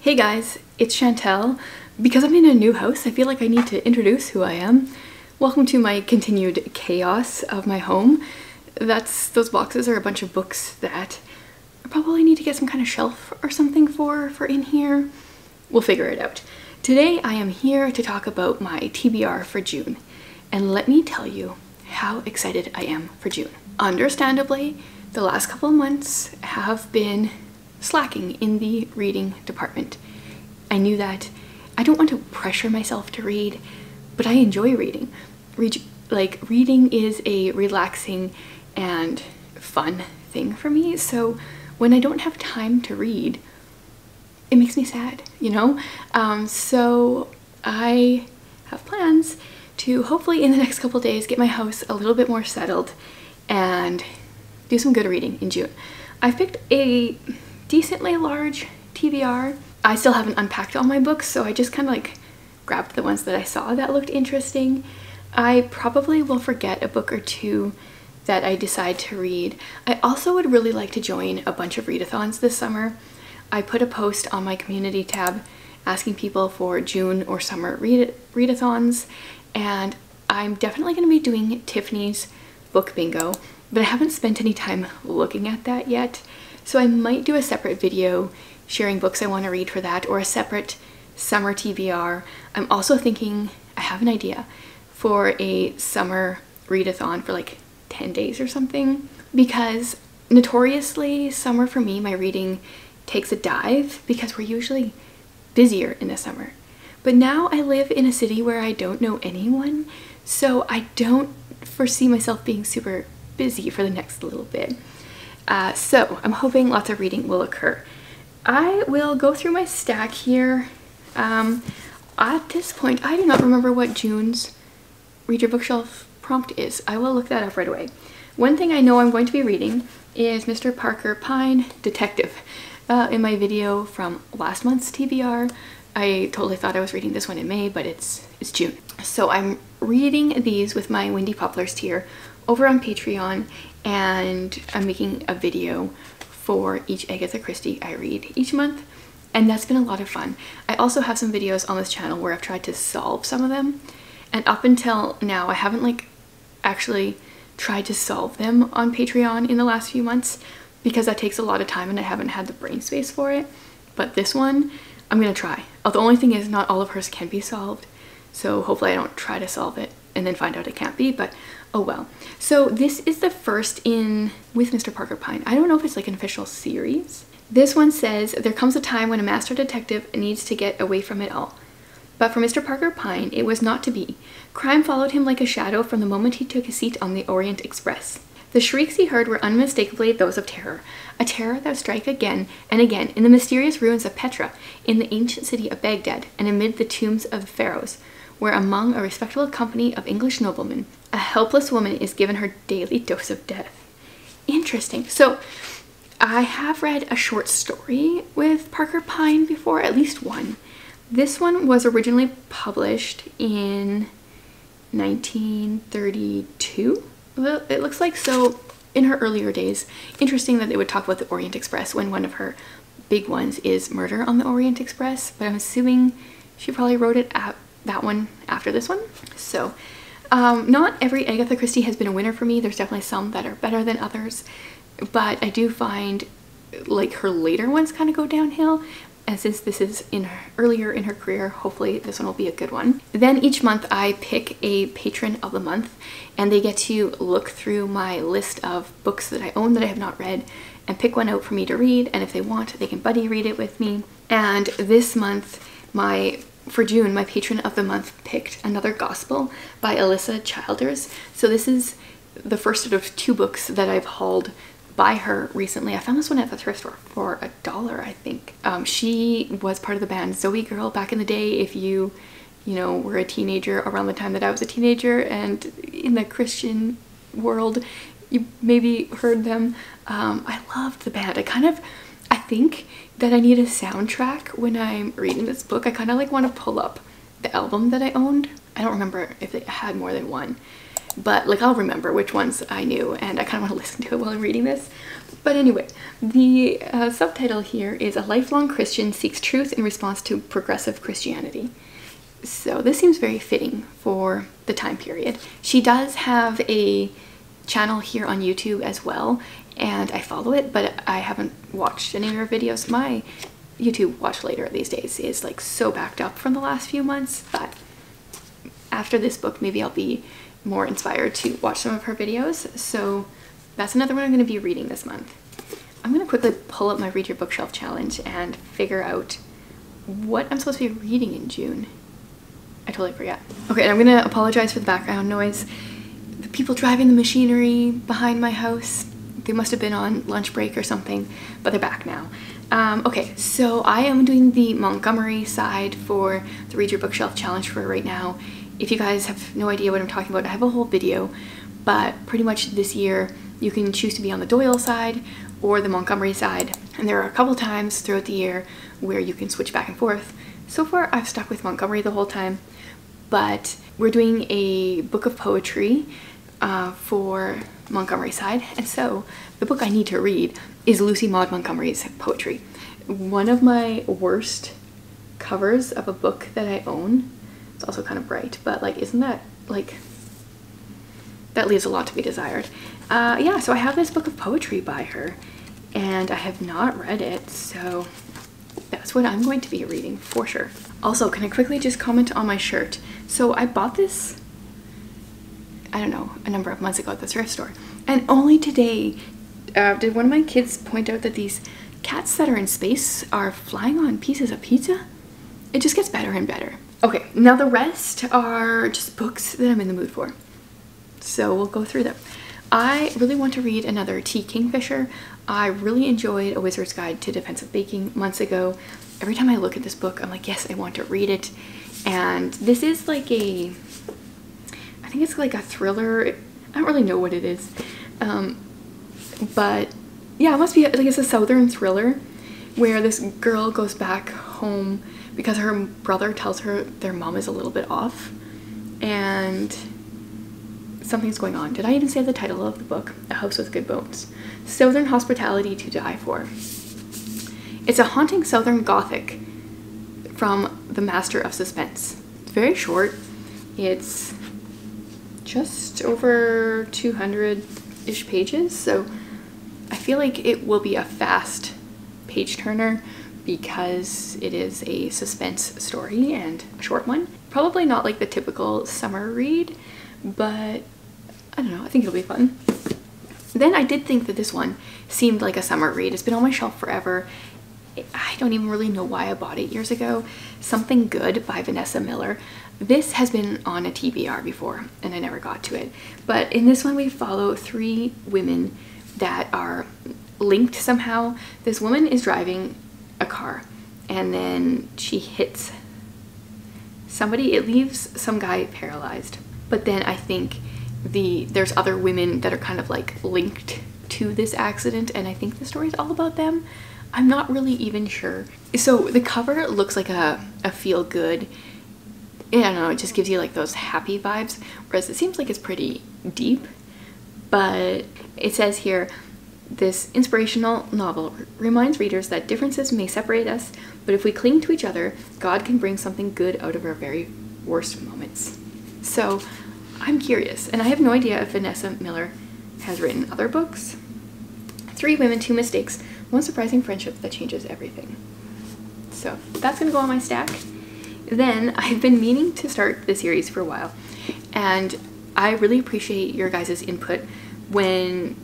Hey guys, it's Chantel. Because I'm in a new house, I feel like I need to introduce who I am. Welcome to my continued chaos of my home. Those boxes are a bunch of books that I probably need to get some kind of shelf or something for in here. We'll figure it out. Today I am here to talk about my TBR for June. And let me tell you how excited I am for June. Understandably, the last couple of months have been slacking in the reading department. I knew that I don't want to pressure myself to read, but I enjoy reading. Reading is a relaxing and fun thing for me, so when I don't have time to read, it makes me sad, you know? So I have plans to hopefully in the next couple days get my house a little bit more settled and do some good reading in June. I've picked a decently large TBR. I still haven't unpacked all my books, so I just kind of grabbed the ones that I saw that looked interesting. I probably will forget a book or two that I decide to read. I also would really like to join a bunch of readathons this summer. I put a post on my community tab asking people for June or summer readathons, and I'm definitely going to be doing Tiffany's book bingo, but I haven't spent any time looking at that yet. So I might do a separate video sharing books I want to read for that, or a separate summer TBR. I'm also thinking, I have an idea for a summer readathon for 10 days or something, because notoriously summer for me, my reading takes a dive because we're usually busier in the summer. But now I live in a city where I don't know anyone, so I don't foresee myself being super busy for the next little bit. So I'm hoping lots of reading will occur. I will go through my stack here. At this point, I do not remember what June's Read Your Bookshelf prompt is. I will look that up right away. One thing I know I'm going to be reading is Mr. Parker Pyne, Detective. In my video from last month's TBR, I totally thought I was reading this one in May, but it's June. So I'm reading these with my Windy Poplars tier over on Patreon, and I'm making a video for each Agatha Christie I read each month, and that's been a lot of fun. I also have some videos on this channel where I've tried to solve some of them, and up until now I haven't actually tried to solve them on Patreon in the last few months because that takes a lot of time and I haven't had the brain space for it. But this one I'm gonna try. The only thing is not all of hers can be solved, so hopefully I don't try to solve it and then find out it can't be, but oh well. So this is the first in with Mr. Parker Pyne. I don't know if it's an official series. This one says, there comes a time when a master detective needs to get away from it all. But for Mr. Parker Pyne, it was not to be. Crime followed him like a shadow from the moment he took a seat on the Orient Express. The shrieks he heard were unmistakably those of terror, a terror that would strike again and again in the mysterious ruins of Petra, in the ancient city of Baghdad, and amid the tombs of the pharaohs, where among a respectable company of English noblemen, a helpless woman is given her daily dose of death. Interesting. So I have read a short story with Parker Pyne before, at least one. This one was originally published in 1932. Well, it looks like, so in her earlier days. Interesting that they would talk about the Orient Express when one of her big ones is Murder on the Orient Express, but I'm assuming she probably wrote it at that one after this one. So not every Agatha Christie has been a winner for me. There's definitely some that are better than others, but I do find her later ones kind of go downhill, and since this is earlier in her career, hopefully this one will be a good one. Then each month I pick a patron of the month, and they get to look through my list of books that I own that I have not read and pick one out for me to read, and if they want they can buddy read it with me. And this month, for June, my patron of the month picked Another Gospel by Alyssa Childers. So this is the first of two books that I've hauled by her recently. I found this one at the thrift store for $1, I think. She was part of the band Zoe Girl back in the day. If you were a teenager around the time that I was a teenager and in the Christian world, you maybe heard them. I loved the band. I think that I need a soundtrack when I'm reading this book. I kind of want to pull up the album that I owned. I don't remember if they had more than one. but like I'll remember which ones I knew, and I kind of want to listen to it while I'm reading this. But anyway, the subtitle here is "A Lifelong Christian Seeks Truth in Response to Progressive Christianity." So this seems very fitting for the time period. She does have a channel here on YouTube as well, and I follow it, but I haven't watched any of her videos. My YouTube watch later these days is like so backed up from the last few months, but after this book maybe I'll be more inspired to watch some of her videos. So that's another one I'm going to be reading this month. I'm going to quickly pull up my Read Your Bookshelf challenge and figure out what I'm supposed to be reading in June. I totally forget. Okay, and I'm gonna apologize for the background noise. The people driving the machinery behind my house, they must have been on lunch break or something, but they're back now. Okay, so I am doing the Montgomery side for the Read Your Bookshelf challenge for right now. If you guys have no idea what I'm talking about, I have a whole video, but pretty much this year you can choose to be on the Doyle side or the Montgomery side, and there are a couple times throughout the year where you can switch back and forth. So far I've stuck with Montgomery the whole time, but we're doing a book of poetry for Montgomery side, and so the book I need to read is Lucy Maud Montgomery's poetry. One of my worst covers of a book that I own. It's also kind of bright, but like, isn't that like, that leaves a lot to be desired. Yeah, so I have this book of poetry by her and I have not read it, so that's what I'm going to be reading for sure. Also, can I quickly just comment on my shirt? So I bought this, I don't know, a number of months ago at the thrift store, and only today did one of my kids point out that these cats that are in space are flying on pieces of pizza. It just gets better and better. Okay, now the rest are just books that I'm in the mood for, so we'll go through them. I really want to read another T. Kingfisher. I really enjoyed A Wizard's Guide to Defensive Baking months ago. Every time I look at this book, I'm like, yes, I want to read it. And this is like a, I think it's like a thriller. I don't really know what it is. But yeah, it must be, like, it's a southern thriller where this girl goes back home because her brother tells her their mom is a little bit off and something's going on. Did I even say the title of the book? A House with Good Bones. Southern Hospitality to Die For. It's a haunting Southern Gothic from the master of suspense. It's very short. It's just over 200-ish pages, so I feel like it will be a fast page turner because it is a suspense story and a short one. Probably not like the typical summer read, but I don't know, I think it'll be fun. Then I did think that this one seemed like a summer read. It's been on my shelf forever. I don't even really know why I bought it years ago. Something Good by Vanessa Miller. This has been on a TBR before and I never got to it. But in this one we follow 3 women that are linked somehow. This woman is driving a car and then she hits somebody. It leaves some guy paralyzed. But then I think there's other women that are kind of like linked to this accident, and I think the story is all about them. I'm not really even sure. So the cover looks like a feel good, I don't know, it just gives you like those happy vibes, whereas it seems like it's pretty deep. But it says here, this inspirational novel reminds readers that differences may separate us, but if we cling to each other, God can bring something good out of our very worst moments. So I'm curious, and I have no idea if Vanessa Miller has written other books. 3 Women, 2 Mistakes, One Surprising Friendship That Changes Everything. So that's gonna go on my stack. Then I've been meaning to start the series for a while, and I really appreciate your guys' input when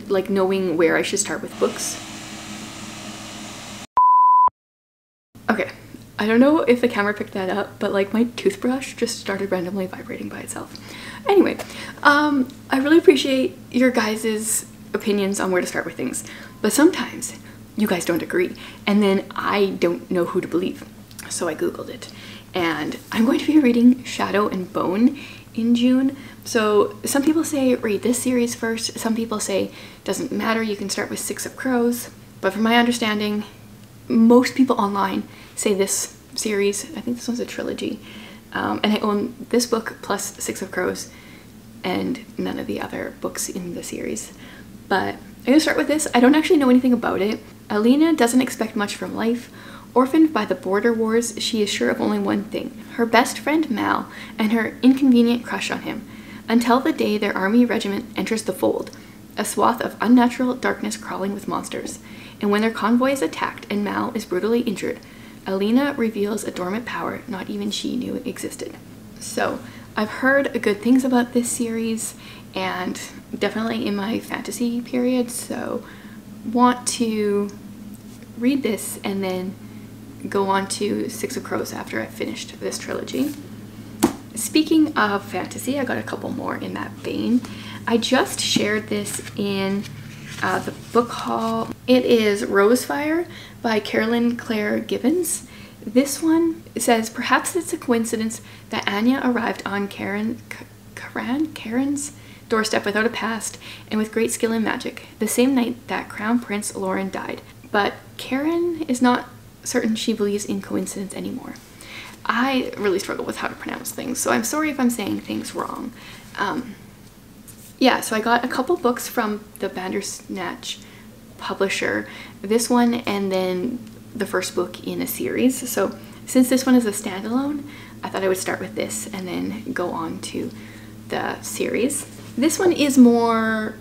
like knowing where I should start with books. Okay, I don't know if the camera picked that up, but like my toothbrush just started randomly vibrating by itself. Anyway, I really appreciate your guys' opinions on where to start with things, but sometimes you guys don't agree and then I don't know who to believe. So I googled it, and I'm going to be reading Shadow and Bone in June. So some people say read this series first, some people say doesn't matter, you can start with 6 of Crows, but from my understanding most people online say this series, I think this one's a trilogy, and I own this book plus 6 of Crows, and none of the other books in the series. But I'm gonna start with this. I don't actually know anything about it. Alina doesn't expect much from life. Orphaned by the border wars, she is sure of only one thing: her best friend Mal and her inconvenient crush on him, until the day their army regiment enters the fold, a swath of unnatural darkness crawling with monsters. And when their convoy is attacked and Mal is brutally injured, Alina reveals a dormant power not even she knew existed. So I've heard good things about this series, and definitely in my fantasy period, so want to read this and then go on to Six of Crows after I've finished this trilogy. Speaking of fantasy, I got a couple more in that vein. I just shared this in the book haul. It is Rosefire by Carolyn Claire Gibbons. This one says, perhaps it's a coincidence that Anya arrived on Karen's doorstep without a past and with great skill in magic, the same night that Crown Prince Lauren died. But Karen is not certain she believes in coincidence anymore. I really struggle with how to pronounce things, so I'm sorry if I'm saying things wrong. Yeah, so I got a couple books from the Bandersnatch publisher, this one and then the first book in a series. So since this one is a standalone, I thought I would start with this and then go on to the series. This one is more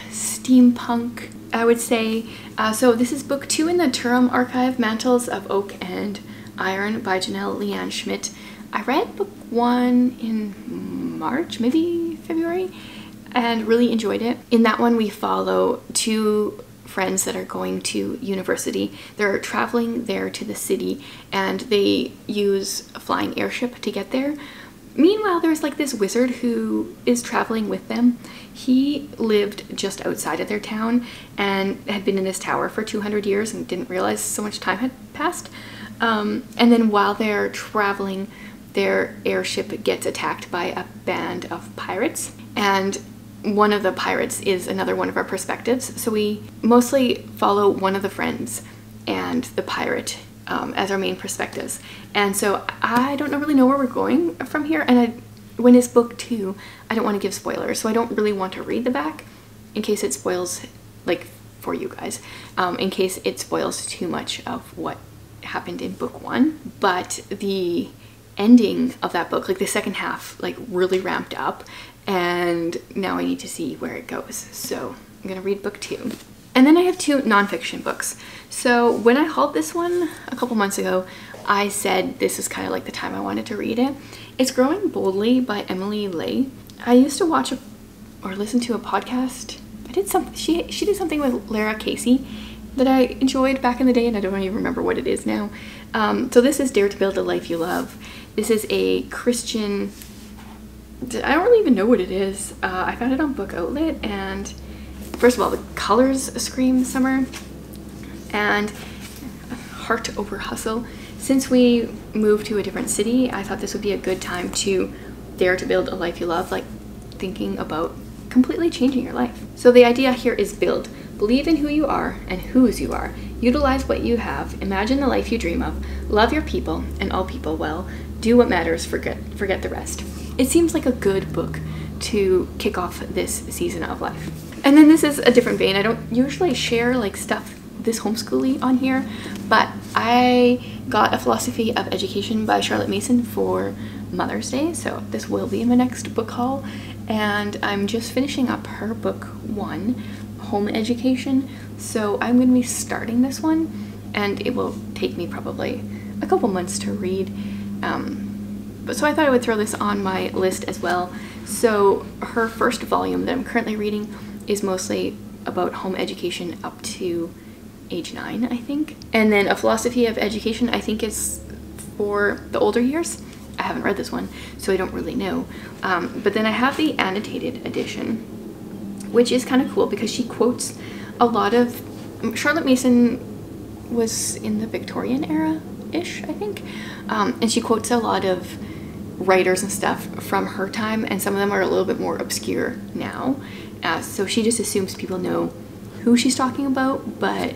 steampunk, I would say. So this is book 2 in the Turum Archive, Mantles of Oak and Iron by Janelle Leanne Schmidt. I read book 1 in March, maybe February, and really enjoyed it. In that one, we follow 2 friends that are going to university. They're traveling there to the city and they use a flying airship to get there. Meanwhile, there's like this wizard who is traveling with them. He lived just outside of their town and had been in this tower for 200 years and didn't realize so much time had passed. And then while they're traveling, their airship gets attacked by a band of pirates, and one of the pirates is another one of our perspectives. So we mostly follow one of the friends and the pirate as our main perspectives. And so I don't really know where we're going from here. And when it's book 2, I don't want to give spoilers. So I don't really want to read the back in case it spoils, like for you guys, in case it spoils too much of what happened in book 1. But the ending of that book, like the second half, like really ramped up, and now I need to see where it goes. So I'm gonna read book 2. And then I have 2 nonfiction books. So when I hauled this one a couple months ago, I said this is kind of like the time I wanted to read it. It's Growing Boldly by Emily Lay. I used to watch or listen to a podcast. She did something with Lara Casey that I enjoyed back in the day, and I don't even remember what it is now. So this is Dare to Build a Life You Love. This is a Christian, I don't really even know what it is. I found it on Book Outlet, and first of all, the colors scream summer and heart over hustle. Since we moved to a different city, I thought this would be a good time to dare to build a life you love, like thinking about completely changing your life. So the idea here is build. Believe in who you are and whose you are. Utilize what you have. Imagine the life you dream of. Love your people and all people well. Do what matters, forget the rest. It seems like a good book to kick off this season of life. And then this is a different vein. I don't usually share like stuff this homeschooly on here, but I got A Philosophy of Education by Charlotte Mason for Mother's Day, so this will be in my next book haul. And I'm just finishing up her book 1, Home Education, so I'm going to be starting this one, and it will take me probably a couple months to read. But so I thought I would throw this on my list as well. So her first volume that I'm currently reading is mostly about home education up to age 9, I think. And then A Philosophy of Education, I think, is for the older years. I haven't read this one, so I don't really know. But then I have the annotated edition, which is kind of cool because she quotes a lot of... Charlotte Mason was in the Victorian era-ish, I think. And she quotes a lot of writers and stuff from her time, and some of them are a little bit more obscure now. So she just assumes people know who she's talking about, but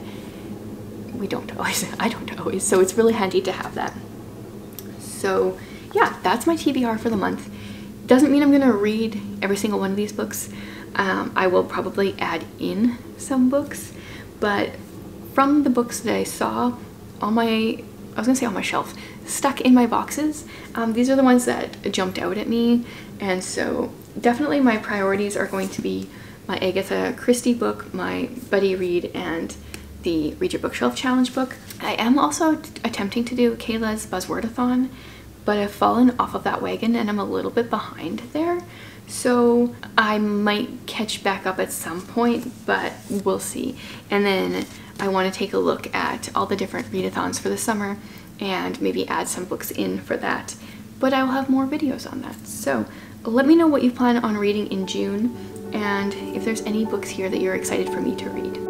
we don't always. I don't always. So it's really handy to have that. So yeah, that's my TBR for the month. Doesn't mean I'm gonna read every single one of these books. I will probably add in some books, but from the books that I saw on my, I was gonna say on my shelf, stuck in my boxes, these are the ones that jumped out at me. And so definitely my priorities are going to be my Agatha Christie book, my buddy read, and the Read Your Bookshelf Challenge book. I am also attempting to do Kayla's Buzzwordathon, but I've fallen off of that wagon and I'm a little bit behind there. So I might catch back up at some point, but we'll see. And then I want to take a look at all the different readathons for the summer and maybe add some books in for that. But I will have more videos on that. So let me know what you plan on reading in June and if there's any books here that you're excited for me to read.